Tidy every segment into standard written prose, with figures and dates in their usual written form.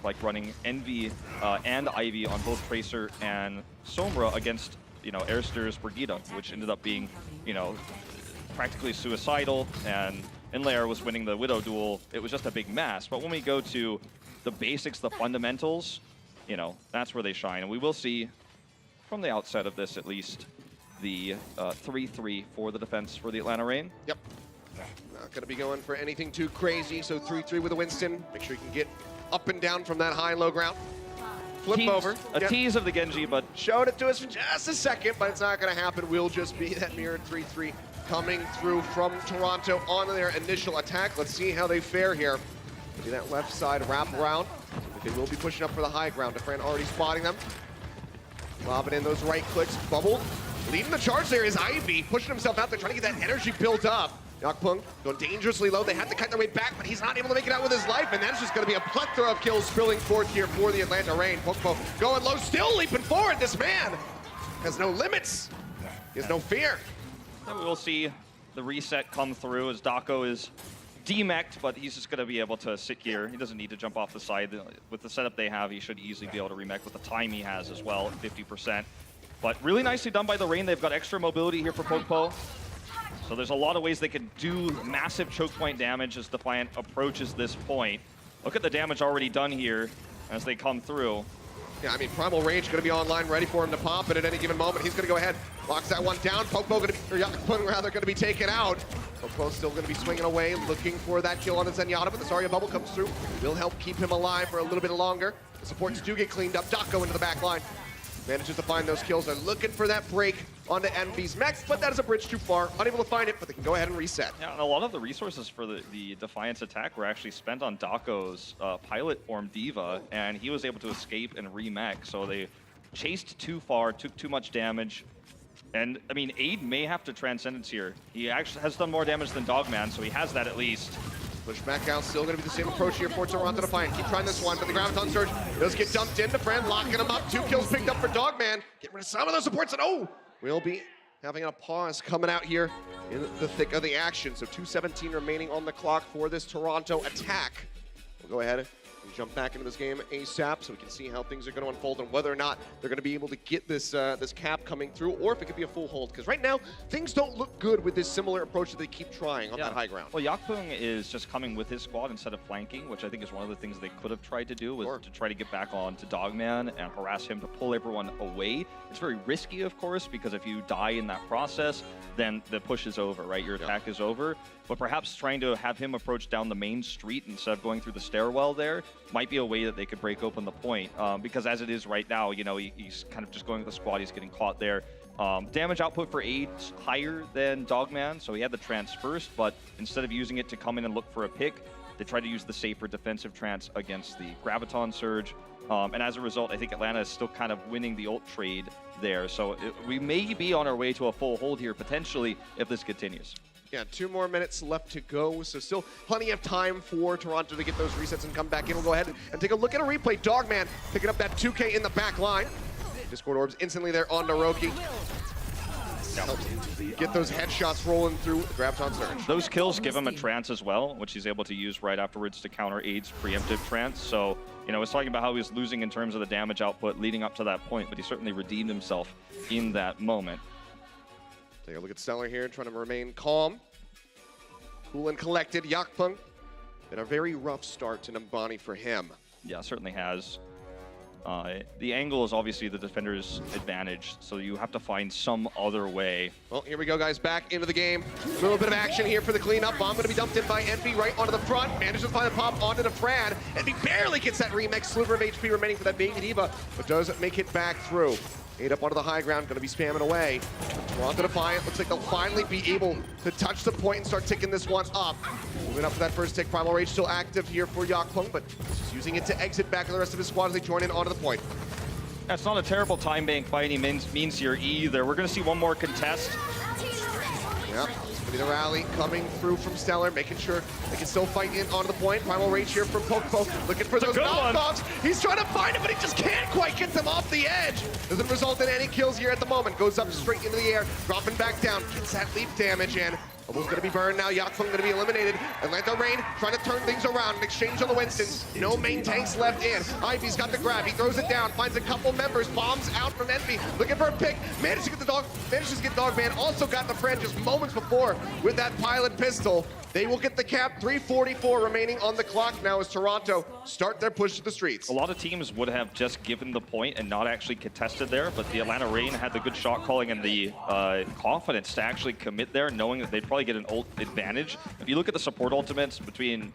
like running Envy and Ivy on both Tracer and Sombra against, you know, Airster's Brigitte, which ended up being, you know, practically suicidal, and Inlayer was winning the Widow duel. It was just a big mess. But when we go to the basics, the fundamentals, you know, that's where they shine. And we will see, from the outset of this at least, the 3-3 for the defense for the Atlanta Reign. Yep. Not going to be going for anything too crazy, so 3-3 with a Winston. Make sure you can get up and down from that high and low ground. Flip over. A tease of the Genji, but... Showed it to us for just a second, but it's not going to happen. Will just be that mirrored 3-3 coming through from Toronto on their initial attack. Let's see how they fare here. Do that left side wrap around. They will be pushing up for the high ground. Defran already spotting them. Lobbing in those right clicks. Bubble. Leading the charge there is Ivy, pushing himself out there, trying to get that energy built up. Yakpung going dangerously low. They have to cut their way back, but he's not able to make it out with his life, and that's just going to be a plethora of kills spilling forth here for the Atlanta Reign. Pokpo going low, still leaping forward. This man has no limits. He has no fear. And we'll see the reset come through as Dako is demeched, but he's just going to be able to sit here. He doesn't need to jump off the side. With the setup they have, he should easily be able to remech with the time he has as well, at 50%. But really nicely done by the Reign. They've got extra mobility here for Pokpo. So there's a lot of ways they can do massive choke point damage as Defiant approaches this point. Look at the damage already done here as they come through. Yeah, I mean, Primal Rage going to be online, ready for him to pop, and at any given moment, he's going to go ahead, locks that one down. Pokpo going to be, or Yakpung rather, going to be taken out. Pokpo still going to be swinging away, looking for that kill on the Zenyatta, but the Zarya bubble comes through. Will help keep him alive for a little bit longer. The supports do get cleaned up. Dako into the back line. Manages to find those kills. They're looking for that break onto Envy's mech, but that is a bridge too far. Unable to find it, but they can go ahead and reset. Yeah, and a lot of the resources for the Defiance attack were actually spent on Dako's pilot form Diva, and he was able to escape and remech. So they chased too far, took too much damage. And, I mean, Aid may have to Transcendence here. He actually has done more damage than Dogman, so he has that at least. Push back out, still going to be the same approach here for Toronto Defiant. Keep trying this one, but the Graviton Surge does get dumped into Bren, locking him up. 2 kills picked up for Dogman. Get rid of some of those supports, and oh! We'll be having a pause coming out here in the thick of the action. So 2:17 remaining on the clock for this Toronto attack. We'll go ahead and jump back into this game ASAP so we can see how things are going to unfold and whether or not they're going to be able to get this this cap coming through, or if it could be a full hold. Because right now, things don't look good with this similar approach that they keep trying on that high ground. Well, Yakpung is just coming with his squad instead of flanking, which I think is one of the things they could have tried to do, was to try to get back on to Dogman and harass him to pull everyone away. It's very risky, of course, because if you die in that process, then the push is over, right? Your attack is over. But perhaps trying to have him approach down the main street instead of going through the stairwell there might be a way that they could break open the point. Because as it is right now, you know, he's kind of just going with the squad. He's getting caught there. Damage output for Aid's higher than Dogman, so he had the trance first, but instead of using it to come in and look for a pick, they tried to use the safer defensive trance against the Graviton Surge. And as a result, I think Atlanta is still kind of winning the ult trade there. So we may be on our way to a full hold here, potentially, if this continues. Yeah, 2 more minutes left to go, so still plenty of time for Toronto to get those resets and come back in. We'll go ahead and take a look at a replay. Dogman picking up that 2K in the back line. Discord orbs instantly there on Naroki. Get those headshots rolling through the Graviton Surge. Those kills give him a trance as well, which he's able to use right afterwards to counter Aid's preemptive trance. So, you know, I was talking about how he was losing in terms of the damage output leading up to that point, but he certainly redeemed himself in that moment. Take a look at Semmler here, trying to remain calm. Cool and collected. Yakpung, been a very rough start to Nambani for him. Yeah, certainly has. The angle is obviously the defender's advantage, so you have to find some other way. Well, here we go, guys, back into the game. A little bit of action here for the cleanup. Bomb going to be dumped in by Envy right onto the front. Manages to find the pop onto the Fran. Envy barely gets that remix. Sliver of HP remaining for that Baby Diva, but doesn't make it back through. 8 up onto the high ground, going to be spamming away. Toronto Defiant, looks like they'll finally be able to touch the point and start ticking this one up. Moving up for that first tick. Primal Rage still active here for Yakpung, but just using it to exit back to the rest of his squad as they join in onto the point. That's not a terrible time bank by any means here either. We're going to see one more contest. Yep, it's going to be the rally coming through from Stellar, making sure they can still fight in onto the point. Primal Rage here from Pokpo, looking for those knockoffs. He's trying to find it, but he just can't quite get them off the edge. Doesn't result in any kills here at the moment. Goes up straight into the air, dropping back down, gets that leap damage in. Bubble's gonna be burned now. Yakfung gonna be eliminated. Atlanta Reign trying to turn things around. An exchange on the Winston. No main tanks left in. Ivy's got the grab. He throws it down. Finds a couple members. Bombs out from Envy. Looking for a pick. Manages to get the dog. Manages to get Dogman. Also got the friend just moments before with that pilot pistol. They will get the cap. 3:44 remaining on the clock now as Toronto start their push to the streets. A lot of teams would have just given the point and not actually contested there, but the Atlanta Reign had the good shot calling and the confidence to actually commit there, knowing that they'd probably get an ult advantage. If you look at the support ultimates between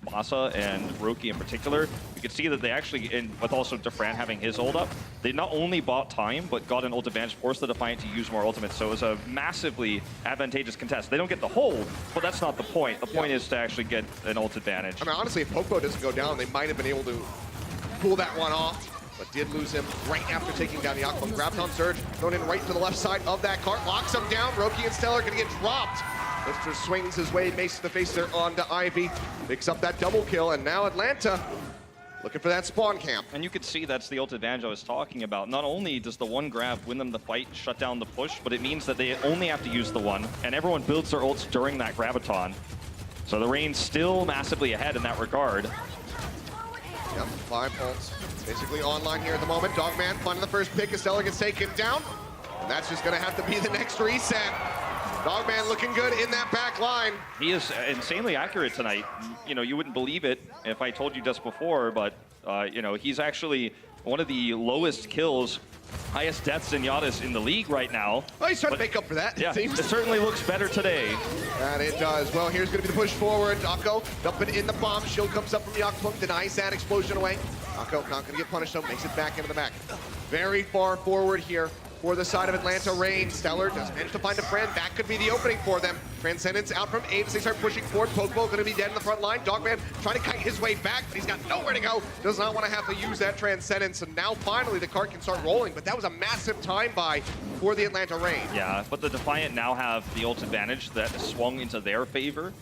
Masa and Roki in particular, you can see that they actually, with also Defiant having his ult up, they not only bought time, but got an ult advantage, forced the Defiant to use more ultimates. So it was a massively advantageous contest. They don't get the hold, but that's not the point. The point is to actually get an ult advantage. I mean, honestly, if Popo doesn't go down, they might have been able to pull that one off, but did lose him right after taking down Yakfung. Grabbed on Surge, thrown in right to the left side of that cart, locks him down. Roki and Stellar gonna get dropped. Lister swings his way, mace to the face there onto Ivy, picks up that double kill, and now Atlanta looking for that spawn camp. And you could see that's the ult advantage I was talking about. Not only does the one grab win them the fight, shut down the push, but it means that they only have to use the one, and everyone builds their ults during that graviton. So the Reign's still massively ahead in that regard. Yep, 5 ults basically online here at the moment. Dogman finding the first pick as Stellar gets taken down, and that's just gonna have to be the next reset. Dogman looking good in that back line. He is insanely accurate tonight. You know, you wouldn't believe it if I told you just before, but you know, he's actually one of the lowest kills, highest deaths in Yadis in the league right now. Well, he's trying to make up for that. Yeah, it certainly looks better today. And it does. Well, here's going to be the push forward. Akko dumping in the bomb. Shield comes up from Yakfung, denies that explosion away. Akko not going to get punished, though. Makes it back into the back. Very far forward here for the side of Atlanta Reign. Stellar does manage to find a friend. That could be the opening for them. Transcendence out from Abe as they start pushing forward. Pokeball going to be dead in the front line. Dogman trying to kite his way back, but he's got nowhere to go. Does not want to have to use that Transcendence. And now finally the cart can start rolling. But that was a massive time buy for the Atlanta Reign. Yeah, but the Defiant now have the ult advantage that is swung into their favor.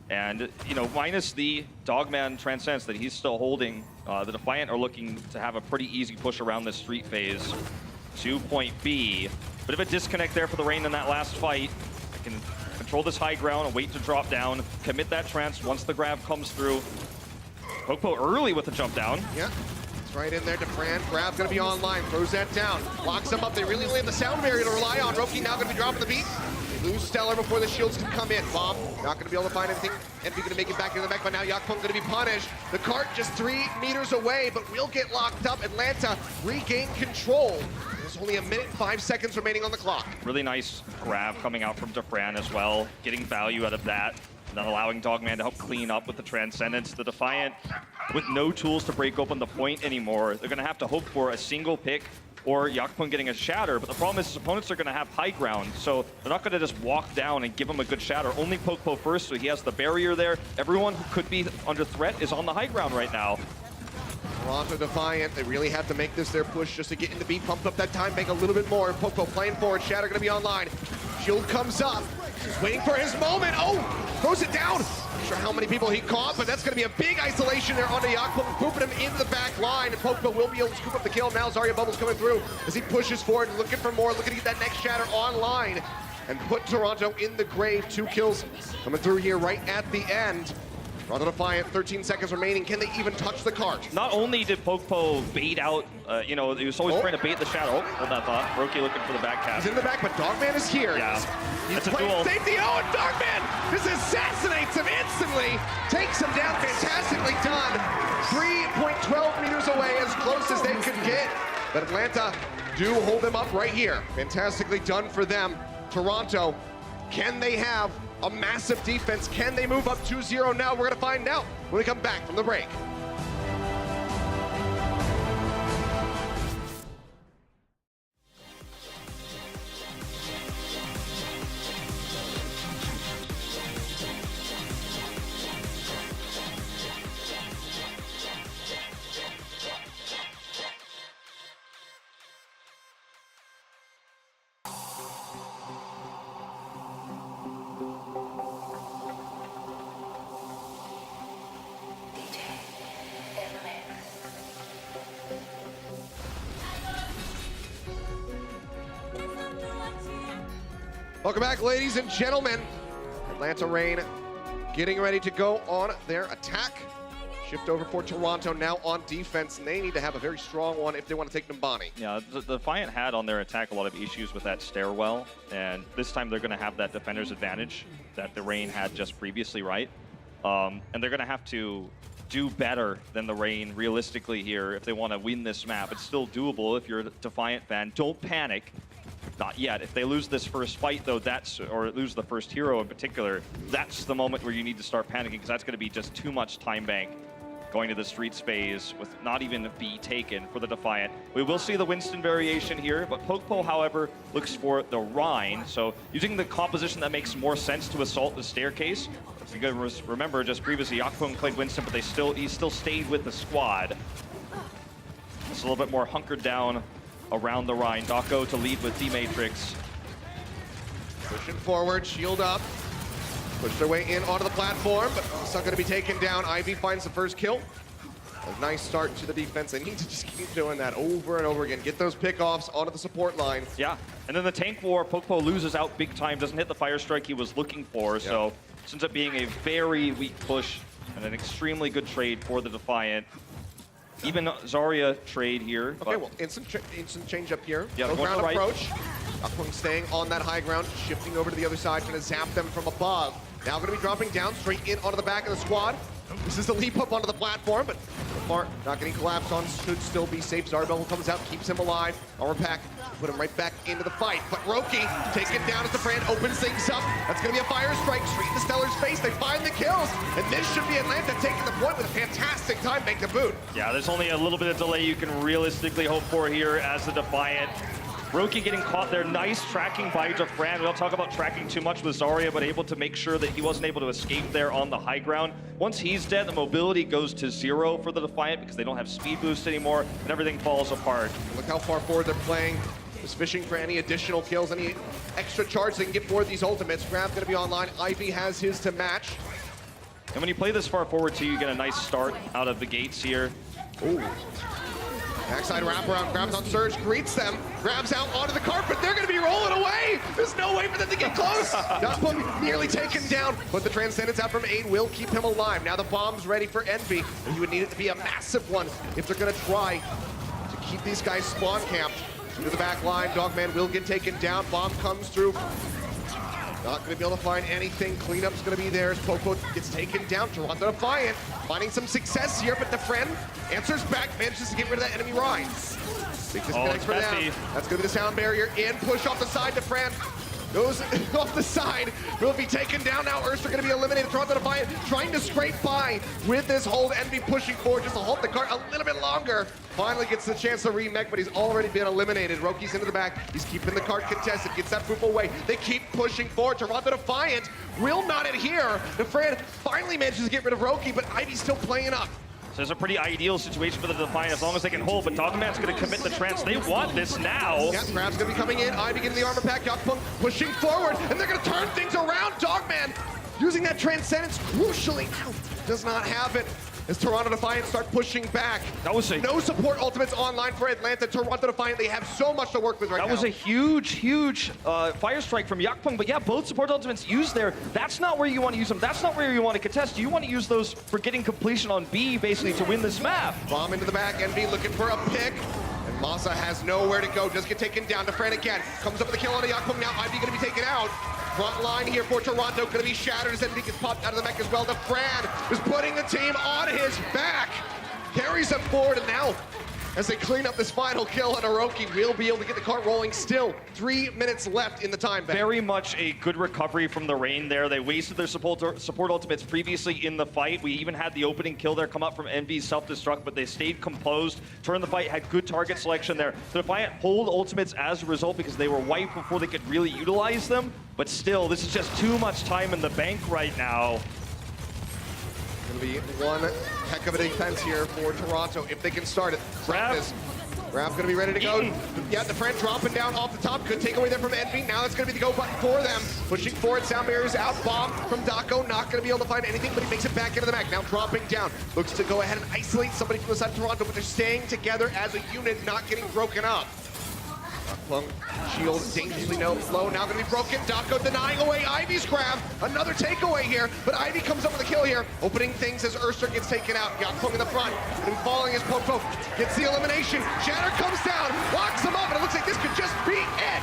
And, you know, minus the Dogman Transcendence that he's still holding, the Defiant are looking to have a pretty easy push around this street phase to point B. Bit of a disconnect there for the Reign in that last fight. They can control this high ground and wait to drop down, commit that trance once the grab comes through. Popo early with the jump down. Yeah, it's right in there to Bren. Grab gonna be online, throws that down, locks them up. They really only have the sound barrier to rely on. Roki now gonna be dropping the beat. They lose Stellar before the shields can come in. Bomb not gonna be able to find anything. Envy gonna make it back into the back, but now Yakfung gonna be punished. The cart just 3 meters away, but will get locked up. Atlanta regain control. There's only 1 minute and 5 seconds remaining on the clock. Really nice grab coming out from Defiant as well, getting value out of that, and then allowing Dogman to help clean up with the Transcendence. The Defiant, with no tools to break open the point anymore, they're gonna have to hope for a single pick or Yakfung getting a shatter, but the problem is his opponents are gonna have high ground, so they're not gonna just walk down and give him a good shatter. Only Popo first, so he has the barrier there. Everyone who could be under threat is on the high ground right now. Toronto Defiant, they really have to make this their push just to get in the beat, pumped up that time bank a little bit more. Popo playing forward, Shatter gonna be online. Shield comes up, he's waiting for his moment. Oh, throws it down. Not sure how many people he caught, but that's gonna be a big isolation there onto Yakfung, pooping him into the back line. And Popo will be able to scoop up the kill. Now Zarya Bubbles coming through as he pushes forward, looking for more, looking to get that next Shatter online and put Toronto in the grave. 2 kills coming through here right at the end. Toronto Defiant, 13 seconds remaining. Can they even touch the cart? Not only did Popo bait out, you know, he was always trying to bait the shadow. Hold that thought. Roki looking for the back cap. He's in the back, but Dogman is here. Yeah, He's it's a playing duel. safety. Oh, and Dogman just assassinates him instantly. Takes him down. Fantastically done. 3.12 meters away, as close as they could get. But Atlanta do hold them up right here. Fantastically done for them. Toronto, can they have a massive defense? Can they move up 2-0 now? We're gonna find out when we come back from the break. Welcome back, ladies and gentlemen. Atlanta Reign getting ready to go on their attack. Shift over for Toronto now on defense, and they need to have a very strong one if they want to take Numbani. Yeah, the Defiant had on their attack a lot of issues with that stairwell, and this time they're going to have that defender's advantage that the Reign had just previously, right? And they're going to have to do better than the Reign realistically here if they want to win this map. It's still doable if you're a Defiant fan. Don't panic. Not yet. If they lose this first fight, though, or lose the first hero in particular, that's the moment where you need to start panicking, because that's going to be just too much time bank going to the streets phase with not even a B taken for the Defiant. We will see the Winston variation here, but Pokpo, however, looks for the Rhine. So using the composition that makes more sense to assault the staircase. If you guys remember, just previously, Yakpung played Winston, but he still stayed with the squad. It's a little bit more hunkered down around the Rhine. Dako to lead with D-Matrix. Pushing forward, shield up. Push their way in onto the platform, but it's not going to be taken down. Ivy finds the first kill. A nice start to the defense. They need to just keep doing that over and over again. Get those pickoffs onto the support line. Yeah, and then the tank war, Pokpo loses out big time, doesn't hit the fire strike he was looking for, so this ends up being a very weak push and an extremely good trade for the Defiant. Even Zarya trade here. Okay, well, instant change up here. Yeah, no ground right. approach. Yakpung staying on that high ground, shifting over to the other side, trying to zap them from above. Now going to be dropping down straight in onto the back of the squad. This is the leap up onto the platform, but so far not getting collapsed on, should still be safe. Zarbel comes out, keeps him alive. Armor pack, put him right back into the fight. But Roki taken down as the Bren opens things up. That's going to be a fire strike straight in the Stellar's face. They find the kills, and this should be Atlanta taking the point with a fantastic time bank to boot. Yeah, there's only a little bit of delay you can realistically hope for here as the Defiant. Roki getting caught there. Nice tracking by Fran. We don't talk about tracking too much with Zarya, but able to make sure that he wasn't able to escape there on the high ground. Once he's dead, the mobility goes to 0 for the Defiant because they don't have speed boost anymore, and everything falls apart. Look how far forward they're playing. Just fishing for any additional kills, any extra charge they can get for these ultimates. Grab's going to be online. Ivy has his to match. And when you play this far forward too, you get a nice start out of the gates here. Ooh. Backside wraparound, grabs on Surge, greets them, grabs out onto the carpet. They're going to be rolling away. There's no way for them to get close. Yakpung nearly taken down, but the Transcendence out from 8 will keep him alive. Now the bomb's ready for Envy, and you would need it to be a massive one if they're going to try to keep these guys spawn camped. Into the back line, Dogman will get taken down. Bomb comes through. Not going to be able to find anything. Cleanup's going to be there as Popo gets taken down. Toronto Defiant finding some success here, but the friend answers back, manages to get rid of that enemy Rhine. Big disconnect for them. That's going to be the sound barrier in. Push off the side. Defran goes off the side. Will be taken down now. Ursa going to be eliminated. Toronto Defiant trying to scrape by with this hold. Envy pushing forward just to hold the cart a little bit longer. Finally gets the chance to remake, but he's already been eliminated. Roki's into the back. He's keeping the cart contested. Gets that poop away. They keep pushing forward. Toronto Defiant will not adhere. Defran finally manages to get rid of Roki, but Ivy's still playing up. So it's a pretty ideal situation for the Defiant as long as they can hold, but Dogman's going to commit the trance. They want this now. Yeah, Grab's going to be coming in. Ivy getting the armor pack. Yakpung pushing forward, and they're going to turn things around. Dogman using that Transcendence crucially now does not have it. As Toronto Defiant start pushing back. That was no support ultimates online for Atlanta. Toronto Defiant, they have so much to work with right now. That was a huge fire strike from Yakpung, but yeah, both support ultimates used there. That's not where you want to use them. That's not where you want to contest. You want to use those for getting completion on B, basically, to win this map. Bomb into the back, Envy looking for a pick. And Masa has nowhere to go. Just get taken down. Defran again. Comes up with a kill on the Yakpung. Now Ivy going to be taken out. Front line here for Toronto, going to be shattered as Envy gets popped out of the mech as well. Defran is putting the team on his back. Carries them forward, and now, as they clean up this final kill, and Aroki will be able to get the cart rolling. Still 3 minutes left in the time bank. Very much a good recovery from the Reign there. They wasted their support ultimates previously in the fight. We even had the opening kill there come up from Envy's self-destruct, but they stayed composed, turned the fight, had good target selection there. The Defiant hold ultimates as a result because they were wiped before they could really utilize them. But still, this is just too much time in the bank right now. Going to be one heck of a defense here for Toronto if they can start it. Grab going to be ready to go. Yeah, the friend dropping down off the top. Could take away there from Envy. Now that's going to be the go button for them. Pushing forward, sound barriers out. Bomb from Dako. Not going to be able to find anything, but he makes it back into the mech. Now dropping down. Looks to go ahead and isolate somebody from the side of Toronto, but they're staying together as a unit, not getting broken up. Plum shield dangerously low, now gonna be broken. Dako denying away Ivy's grab. Another takeaway here, but Ivy comes up with a kill here, opening things as Urster gets taken out. Got Plum in the front, and falling as Popo gets the elimination. Shatter comes down, locks him up, and it looks like this could just be it.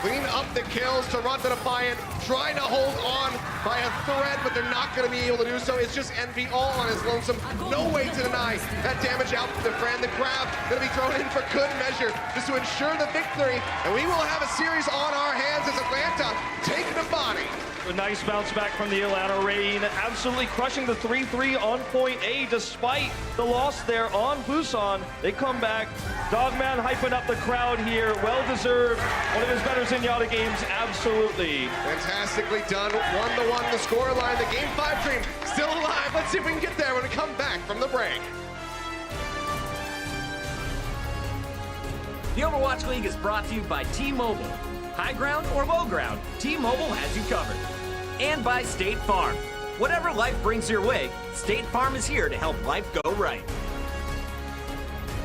Clean up the kills. Toronto Defiant trying to hold on by a thread, but they're not going to be able to do so. It's just Envy all on his lonesome. No way to deny that damage out to the friend. The grab going to be thrown in for good measure just to ensure the victory. And we will have a series on our hands as Atlanta take the body. A nice bounce back from the Atlanta Reign, absolutely crushing the 3-3 on point A despite the loss there on Busan. They come back. Dogman hyping up the crowd here, well-deserved. One of his better Zenyatta games, absolutely. Fantastically done, 1-1 the scoreline. The Game 5 dream still alive. Let's see if we can get there when we come back from the break. The Overwatch League is brought to you by T-Mobile. High ground or low ground, T-Mobile has you covered. And by State Farm. Whatever life brings your way, State Farm is here to help life go right.